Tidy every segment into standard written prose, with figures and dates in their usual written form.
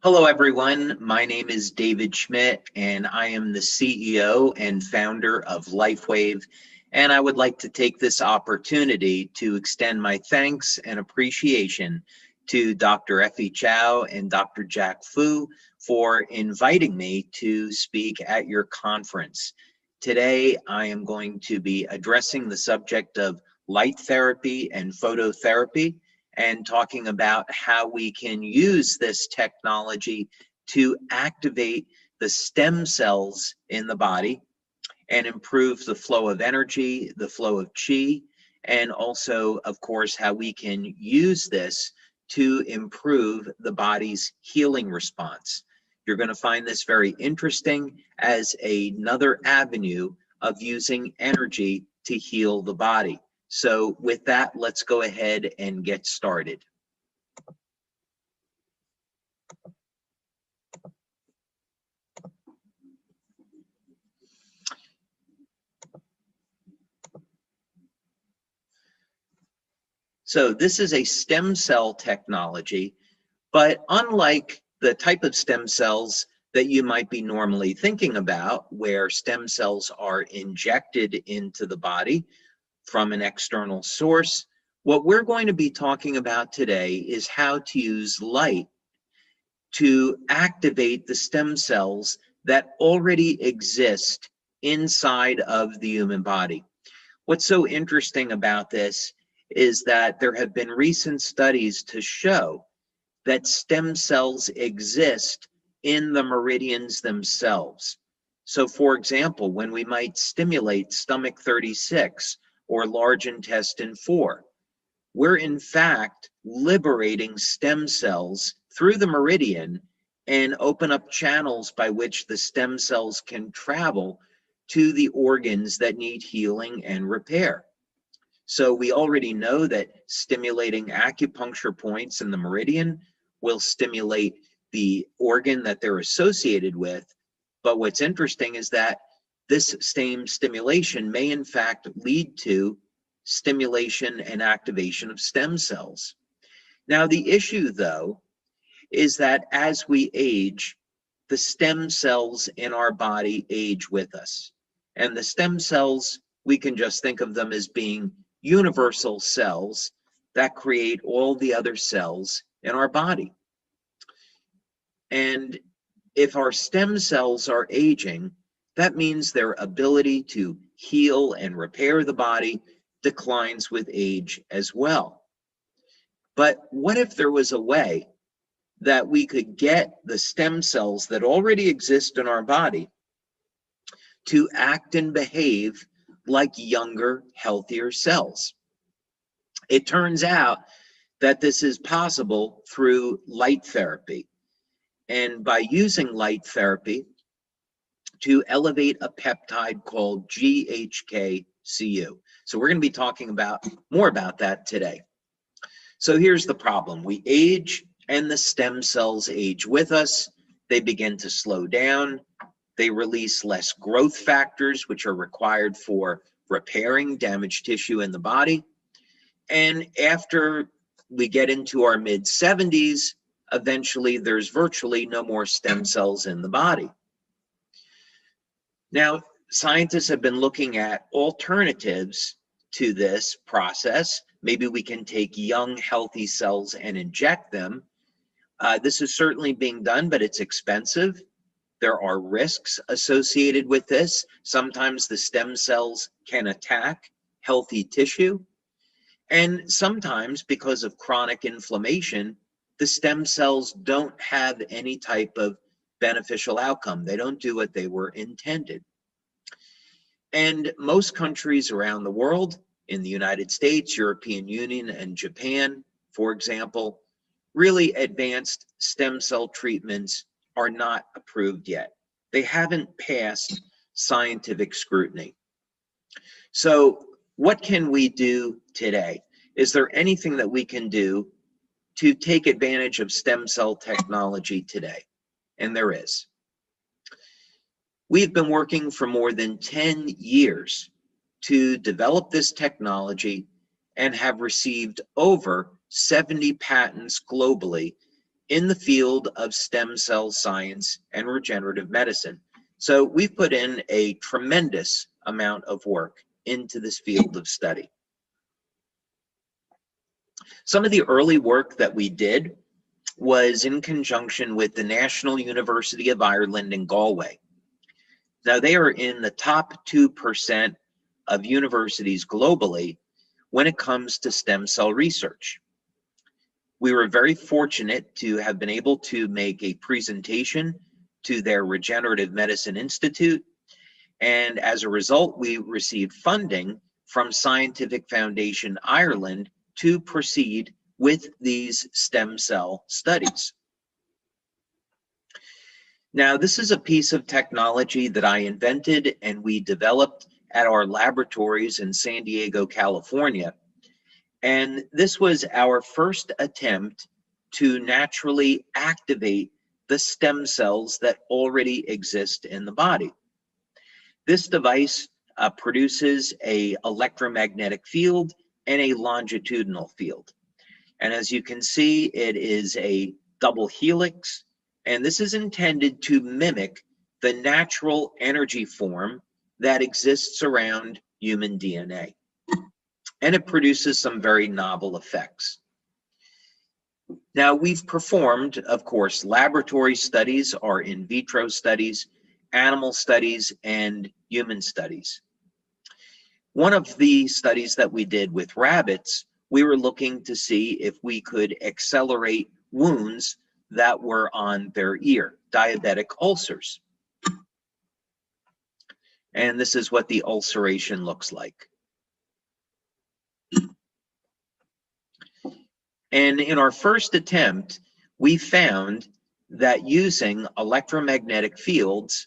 Hello, everyone. My name is David Schmidt, and I am the CEO and founder of Lifewave. And I would like to take this opportunity to extend my thanks and appreciation to Dr. Effie Chow and Dr. Jack Fu for inviting me to speak at your conference. Today, I am going to be addressing the subject of light therapy and phototherapy, and talking about how we can use this technology to activate the stem cells in the body and improve the flow of energy, the flow of chi, and also, of course, how we can use this to improve the body's healing response. You're going to find this very interesting as another avenue of using energy to heal the body. So with that, let's go ahead and get started. So this is a stem cell technology, but unlike the type of stem cells that you might be normally thinking about, where stem cells are injected into the body from an external source, what we're going to be talking about today is how to use light to activate the stem cells that already exist inside of the human body. What's so interesting about this is that there have been recent studies to show that stem cells exist in the meridians themselves. So for example, when we might stimulate stomach 36 or large intestine 4, we're in fact liberating stem cells through the meridian and open up channels by which the stem cells can travel to the organs that need healing and repair. So we already know that stimulating acupuncture points in the meridian will stimulate the organ that they're associated with. But what's interesting is that this same stimulation may in fact lead to stimulation and activation of stem cells. Now, the issue, though, is that as we age, the stem cells in our body age with us. And the stem cells, we can just think of them as being universal cells that create all the other cells in our body. And if our stem cells are aging, that means their ability to heal and repair the body declines with age as well. But what if there was a way that we could get the stem cells that already exist in our body to act and behave like younger, healthier cells? It turns out that this is possible through light therapy. And by using light therapy to elevate a peptide called GHK-Cu. So we're going to be talking more about that today. So here's the problem. We age and the stem cells age with us. They begin to slow down. They release less growth factors, which are required for repairing damaged tissue in the body. And after we get into our mid-70s, eventually there's virtually no more stem cells in the body. Now, scientists have been looking at alternatives to this process. Maybe we can take young, healthy cells and inject them. This is certainly being done, but it's expensive. There are risks associated with this. Sometimes the stem cells can attack healthy tissue. And sometimes, because of chronic inflammation, the stem cells don't have any type of beneficial outcome. They don't do what they were intended. And most countries around the world, in the United States, European Union, and Japan, for example, really advanced stem cell treatments are not approved yet. They haven't passed scientific scrutiny. So what can we do today? Is there anything that we can do to take advantage of stem cell technology today? And there is. We've been working for more than 10 years to develop this technology and have received over 70 patents globally in the field of stem cell science and regenerative medicine. So we've put in a tremendous amount of work into this field of study. Some of the early work that we did was in conjunction with the National University of Ireland in Galway. Now, they are in the top 2% of universities globally when it comes to stem cell research. We were very fortunate to have been able to make a presentation to their Regenerative Medicine Institute, and as a result, we received funding from Scientific Foundation Ireland to proceed with these stem cell studies. Now, this is a piece of technology that I invented and we developed at our laboratories in San Diego, California. And this was our first attempt to naturally activate the stem cells that already exist in the body. This device produces an electromagnetic field and a longitudinal field. And as you can see, it is a double helix, and this is intended to mimic the natural energy form that exists around human DNA. And it produces some very novel effects. Now, we've performed, of course, laboratory studies, or in vitro studies, animal studies, and human studies. One of the studies that we did with rabbits, we were looking to see if we could accelerate wounds that were on their ear, diabetic ulcers. And this is what the ulceration looks like. And in our first attempt, we found that using electromagnetic fields,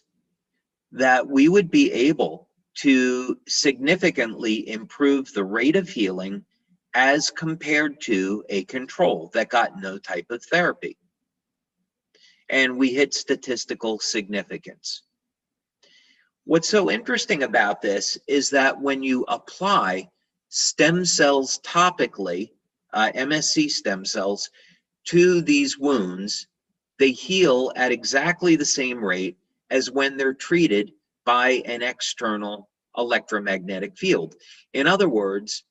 that we would be able to significantly improve the rate of healing as compared to a control that got no type of therapy. And we hit statistical significance. What's so interesting about this is that when you apply stem cells topically, MSC stem cells, to these wounds, they heal at exactly the same rate as when they're treated by an external electromagnetic field. In other words,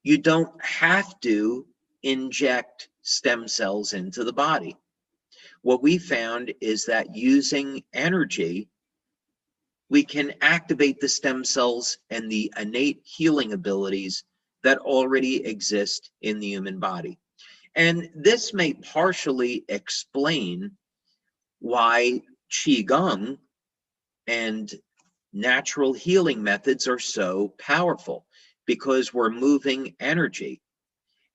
you don't have to inject stem cells into the body. What we found is that using energy, we can activate the stem cells and the innate healing abilities that already exist in the human body. And this may partially explain why Qigong and natural healing methods are so powerful, because we're moving energy.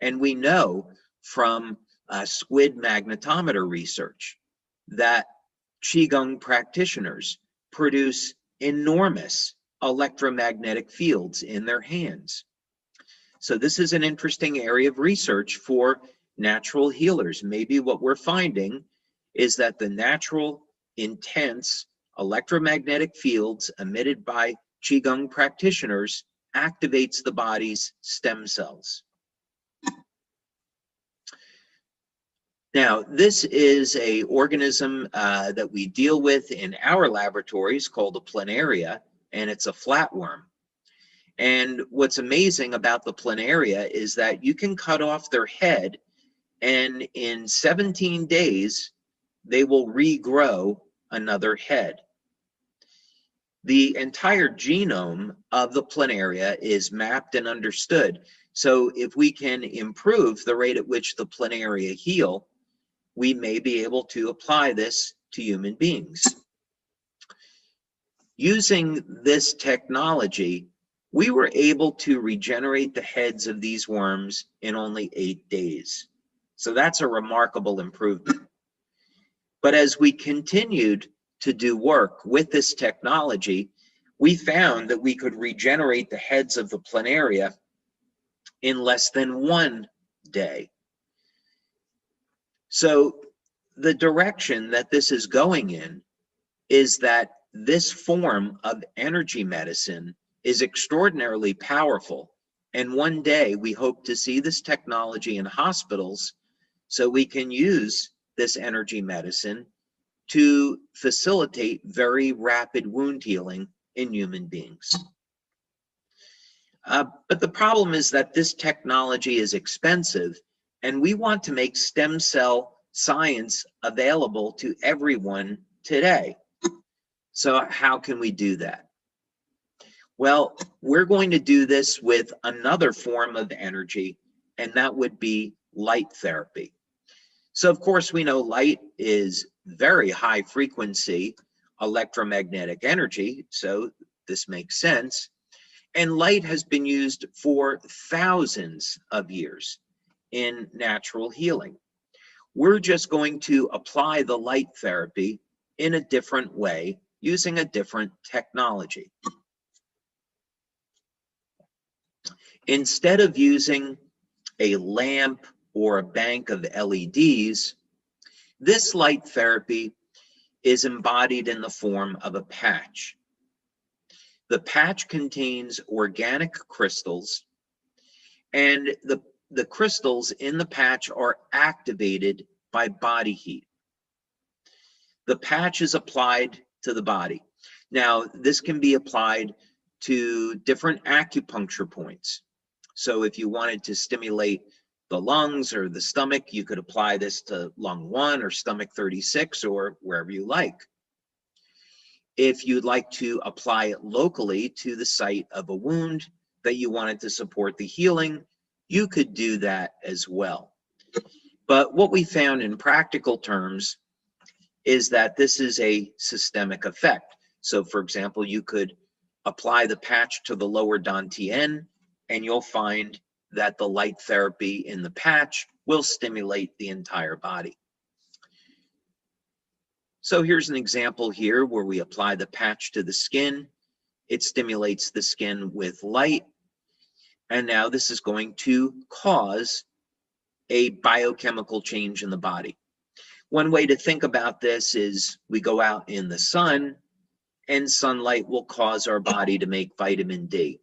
And we know from squid magnetometer research that Qigong practitioners produce enormous electromagnetic fields in their hands. So this is an interesting area of research for natural healers. Maybe what we're finding is that the natural, intense electromagnetic fields emitted by Qigong practitioners activates the body's stem cells. Now, this is an organism that we deal with in our laboratories called a planaria, and it's a flatworm. And what's amazing about the planaria is that you can cut off their head, and in 17 days, they will regrow another head. The entire genome of the planaria is mapped and understood. So if we can improve the rate at which the planaria heal, we may be able to apply this to human beings. Using this technology, we were able to regenerate the heads of these worms in only 8 days. So that's a remarkable improvement. But as we continued to do work with this technology, we found that we could regenerate the heads of the planaria in less than 1 day. So the direction that this is going in is that this form of energy medicine is extraordinarily powerful. And one day we hope to see this technology in hospitals so we can use this energy medicine to facilitate very rapid wound healing in human beings. But the problem is that this technology is expensive, and we want to make stem cell science available to everyone today. So how can we do that? Well, we're going to do this with another form of energy, and that would be light therapy. So of course we know light is very high frequency electromagnetic energy, so this makes sense. And light has been used for thousands of years in natural healing. We're just going to apply the light therapy in a different way using a different technology. Instead of using a lamp or a bank of LEDs, this light therapy is embodied in the form of a patch. The patch contains organic crystals, and the crystals in the patch are activated by body heat. The patch is applied to the body. Now, this can be applied to different acupuncture points. So if you wanted to stimulate the lungs or the stomach, you could apply this to lung 1 or stomach 36 or wherever you like. If you'd like to apply it locally to the site of a wound that you wanted to support the healing, you could do that as well. But what we found in practical terms is that this is a systemic effect. So for example, you could apply the patch to the lower dantian, and you'll find that the light therapy in the patch will stimulate the entire body. So here's an example here where we apply the patch to the skin. It stimulates the skin with light. And now this is going to cause a biochemical change in the body. One way to think about this is we go out in the sun, and sunlight will cause our body to make vitamin D.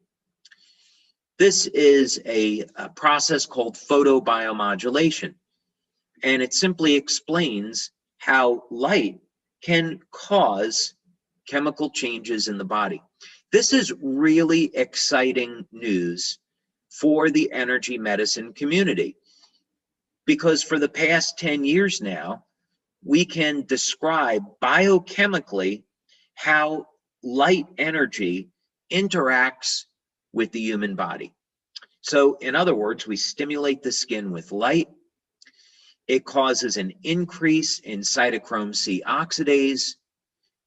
This is a process called photobiomodulation, and it simply explains how light can cause chemical changes in the body. This is really exciting news for the energy medicine community, because for the past 10 years now, we can describe biochemically how light energy interacts with the human body. So in other words, we stimulate the skin with light. It causes an increase in cytochrome C oxidase.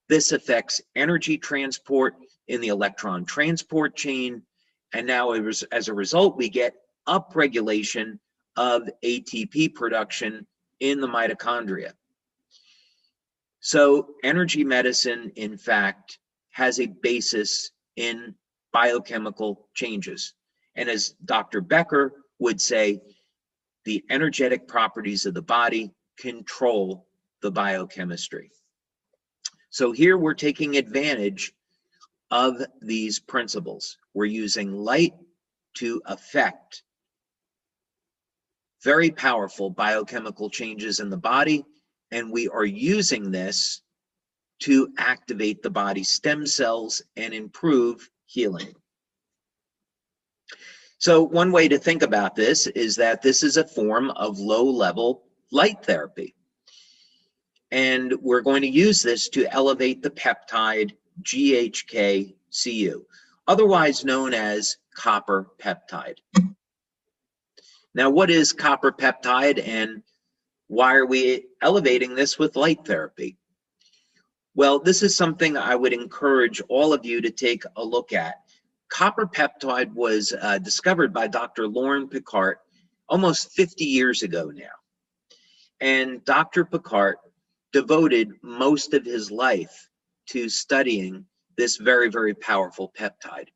This affects energy transport in the electron transport chain. And now as a result, we get upregulation of ATP production in the mitochondria. So energy medicine, in fact, has a basis in biochemical changes. And as Dr. Becker would say, the energetic properties of the body control the biochemistry. So here we're taking advantage of these principles. We're using light to affect very powerful biochemical changes in the body, and we are using this to activate the body's stem cells and improve healing. So one way to think about this is that this is a form of low-level light therapy. And we're going to use this to elevate the peptide GHK-Cu, otherwise known as copper peptide. Now, what is copper peptide, and why are we elevating this with light therapy? Well, this is something I would encourage all of you to take a look at. Copper peptide was discovered by Dr. Lauren Picard almost 50 years ago now. And Dr. Picard devoted most of his life to studying this very, very powerful peptide.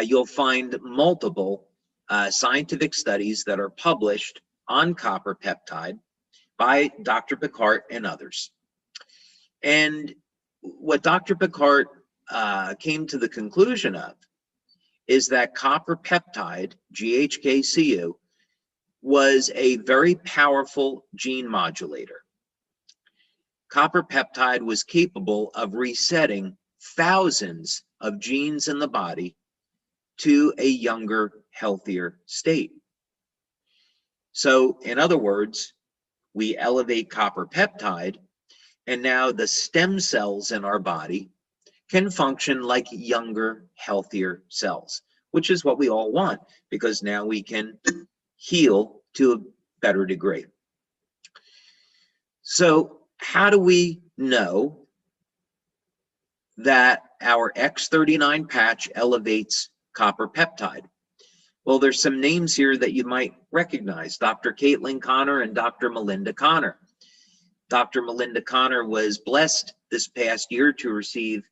You'll find multiple scientific studies that are published on copper peptide by Dr. Picard and others. And what Dr. Picard came to the conclusion of is that copper peptide, GHK-Cu, was a very powerful gene modulator. copper peptide was capable of resetting thousands of genes in the body to a younger, healthier state. So, in other words, we elevate copper peptide, and now the stem cells in our body can function like younger, healthier cells, which is what we all want, because now we can heal to a better degree. So how do we know that our X39 patch elevates copper peptide? Well, there's some names here that you might recognize: Dr. Caitlin Connor and Dr. Melinda Connor. Dr. Melinda Connor was blessed this past year to receive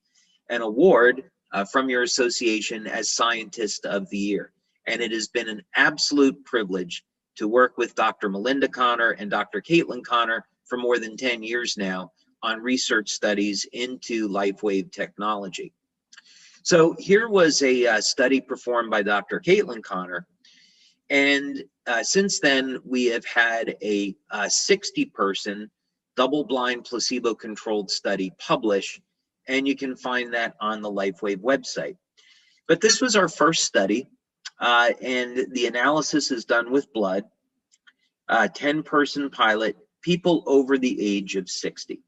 an award from your association as Scientist of the Year. And it has been an absolute privilege to work with Dr. Melinda Connor and Dr. Caitlin Connor for more than 10 years now on research studies into Lifewave technology. So here was a study performed by Dr. Caitlin Connor, and since then we have had a 60-person double-blind placebo-controlled study published, and you can find that on the Lifewave website. But this was our first study, and the analysis is done with blood, 10-person pilot, people over the age of 60.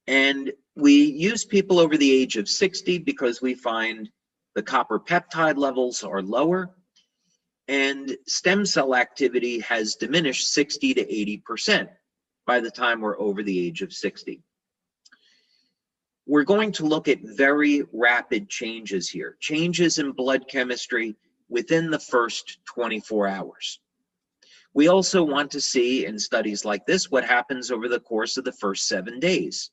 And we use people over the age of 60 because we find the copper peptide levels are lower, and stem cell activity has diminished 60 to 80% by the time we're over the age of 60. We're going to look at very rapid changes here, changes in blood chemistry within the first 24 hours. We also want to see in studies like this what happens over the course of the first 7 days.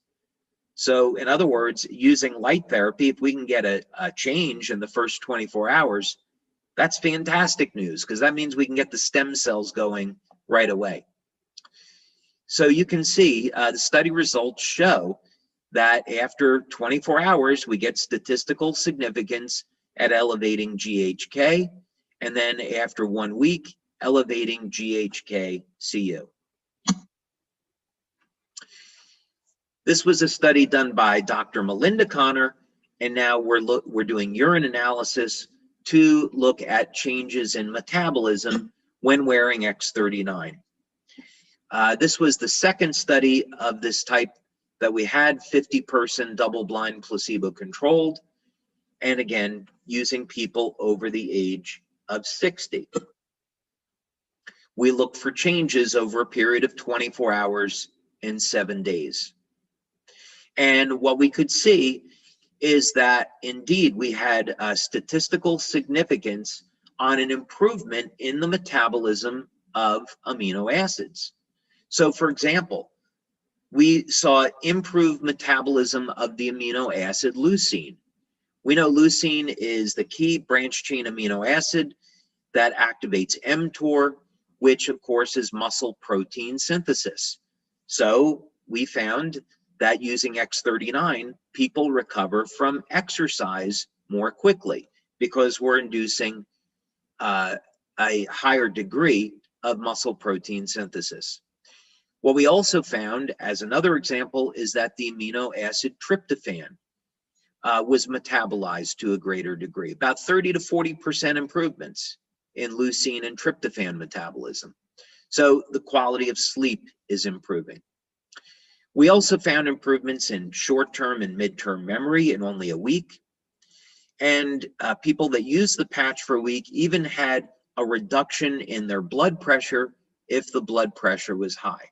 So in other words, using light therapy, if we can get a change in the first 24 hours, that's fantastic news, because that means we can get the stem cells going right away. So you can see the study results show that after 24 hours, we get statistical significance at elevating GHK, and then after 1 week, elevating GHK-Cu. This was a study done by Dr. Melinda Connor, and now we're doing urine analysis to look at changes in metabolism when wearing X39. This was the second study of this type that we had, 50-person double-blind placebo-controlled, and again, using people over the age of 60. We looked for changes over a period of 24 hours and 7 days. And what we could see is that indeed we had statistical significance on an improvement in the metabolism of amino acids. So for example, we saw improved metabolism of the amino acid leucine. We know leucine is the key branch chain amino acid that activates mTOR, which of course is muscle protein synthesis. So we found that using X39, people recover from exercise more quickly because we're inducing a higher degree of muscle protein synthesis. What we also found, as another example, is that the amino acid tryptophan was metabolized to a greater degree, about 30 to 40% improvements in leucine and tryptophan metabolism. So the quality of sleep is improving. We also found improvements in short-term and mid-term memory in only a week. And people that used the patch for a week even had a reduction in their blood pressure if the blood pressure was high.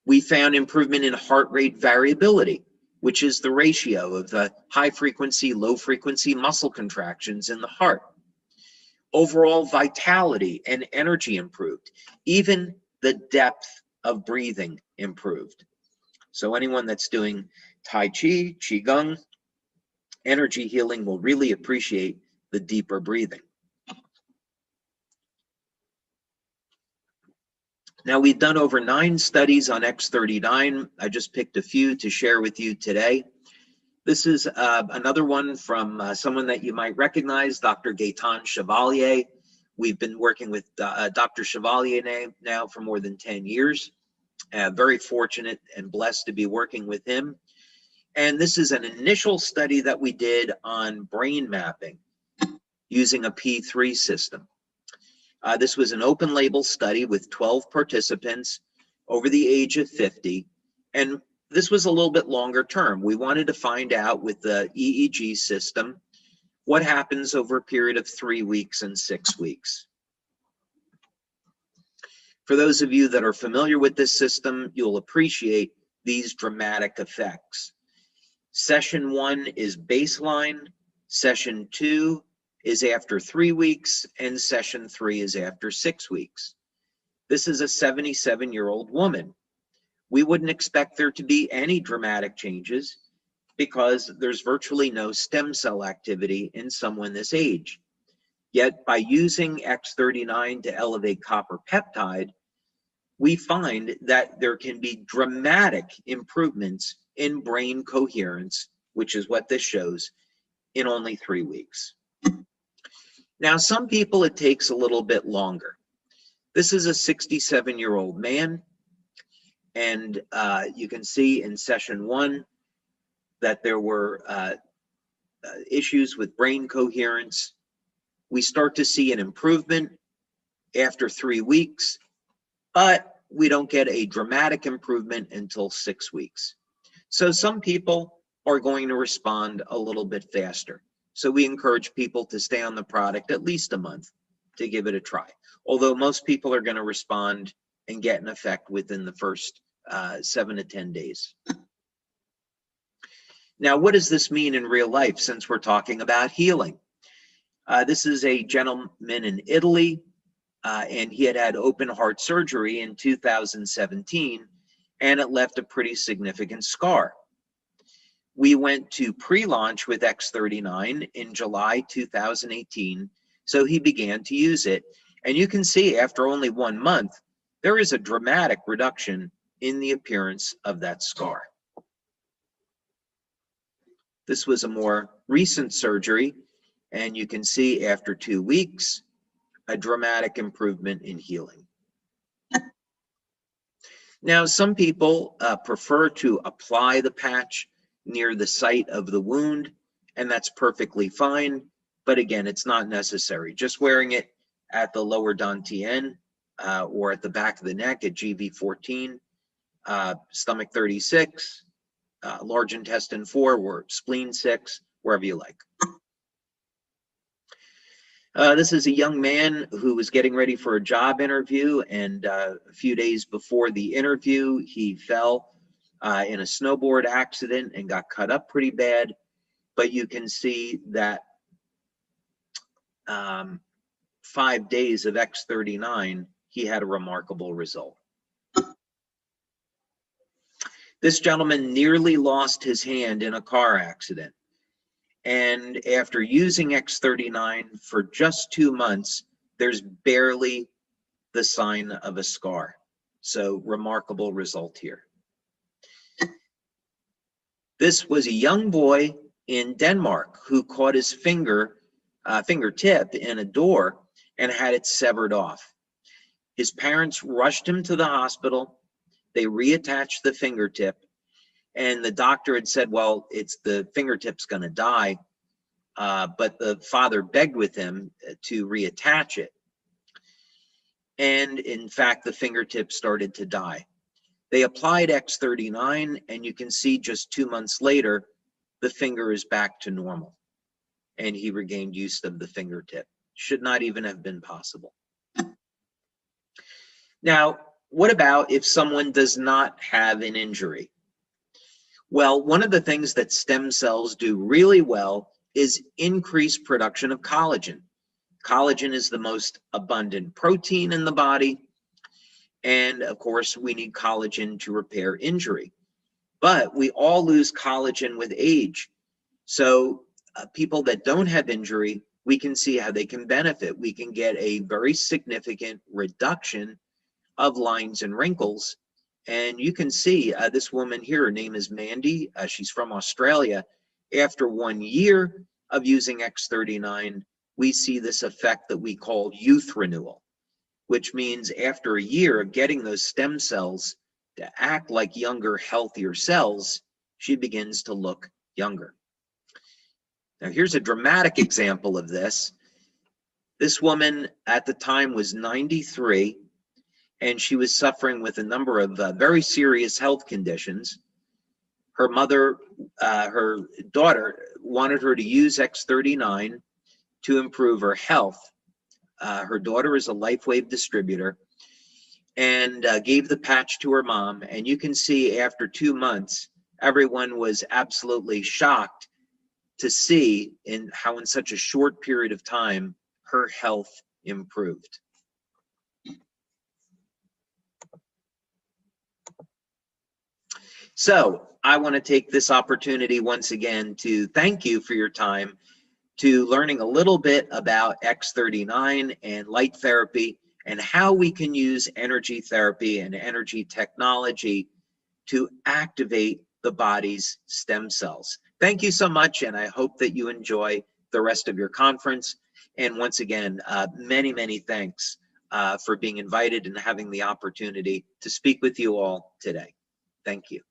We found improvement in heart rate variability, which is the ratio of the high-frequency, low-frequency muscle contractions in the heart. Overall vitality and energy improved. Even the depth of breathing improved. So anyone that's doing Tai Chi, Qigong, energy healing will really appreciate the deeper breathing. Now we've done over 9 studies on X39. I just picked a few to share with you today. This is another one from someone that you might recognize, Dr. Gaetan Chevalier, We've been working with Dr. Chevalier now for more than 10 years. Very fortunate and blessed to be working with him. And this is an initial study that we did on brain mapping using a P3 system. This was an open label study with 12 participants over the age of 50. And this was a little bit longer term. We wanted to find out with the EEG system what happens over a period of 3 weeks and 6 weeks. For those of you that are familiar with this system, you'll appreciate these dramatic effects. Session 1 is baseline, session 2 is after 3 weeks, and session 3 is after 6 weeks. This is a 77-year-old woman. We wouldn't expect there to be any dramatic changes because there's virtually no stem cell activity in someone this age. Yet by using X39 to elevate copper peptide, we find that there can be dramatic improvements in brain coherence, which is what this shows, in only 3 weeks. Now, some people it takes a little bit longer. This is a 67-year-old man, and you can see in session 1 that there were issues with brain coherence. We start to see an improvement after 3 weeks, but we don't get a dramatic improvement until 6 weeks. So some people are going to respond a little bit faster. So we encourage people to stay on the product at least a month to give it a try. Although most people are going to respond and get an effect within the first 7 to 10 days. Now, what does this mean in real life since we're talking about healing? This is a gentleman in Italy, and he had open heart surgery in 2017, and it left a pretty significant scar. We went to pre-launch with X39 in July 2018, so he began to use it. And you can see after only 1 month, there is a dramatic reduction in the appearance of that scar. This was a more recent surgery, and you can see after 2 weeks, a dramatic improvement in healing. Now, some people prefer to apply the patch near the site of the wound, and that's perfectly fine. But again, it's not necessary. Just wearing it at the lower dantian or at the back of the neck at GV14, stomach 36, large intestine 4, or spleen 6, wherever you like. This is a young man who was getting ready for a job interview, and a few days before the interview, he fell in a snowboard accident and got cut up pretty bad. But you can see that 5 days of X39, he had a remarkable result. This gentleman nearly lost his hand in a car accident. And after using X39 for just 2 months, there's barely the sign of a scar. So remarkable result here. This was a young boy in Denmark who caught his fingertip in a door and had it severed off. His parents rushed him to the hospital. They reattached the fingertip, and the doctor had said, well, the fingertip's going to die. But the father begged with him to reattach it. And in fact, the fingertip started to die. They applied X39, and you can see just 2 months later, the finger is back to normal. And he regained use of the fingertip. Should not even have been possible. Now, what about if someone does not have an injury? Well, one of the things that stem cells do really well is increase production of collagen. Collagen is the most abundant protein in the body. And of course, we need collagen to repair injury. But we all lose collagen with age. So people that don't have injury, we can see how they can benefit. We can get a very significant reduction of lines and wrinkles. And you can see this woman here, her name is Mandy. She's from Australia. After 1 year of using X39, we see this effect that we call youth renewal, which means after a year of getting those stem cells to act like younger, healthier cells, she begins to look younger. Now, here's a dramatic example of this. This woman at the time was 93, and she was suffering with a number of very serious health conditions. Her mother, her daughter, wanted her to use X39 to improve her health. Her daughter is a Lifewave distributor, and gave the patch to her mom. And you can see after 2 months, everyone was absolutely shocked to see how in such a short period of time, her health improved. So I want to take this opportunity once again to thank you for your time, to learning a little bit about X39 and light therapy and how we can use energy therapy and energy technology to activate the body's stem cells. Thank you so much, and I hope that you enjoy the rest of your conference. And once again, many, many thanks for being invited and having the opportunity to speak with you all today. Thank you.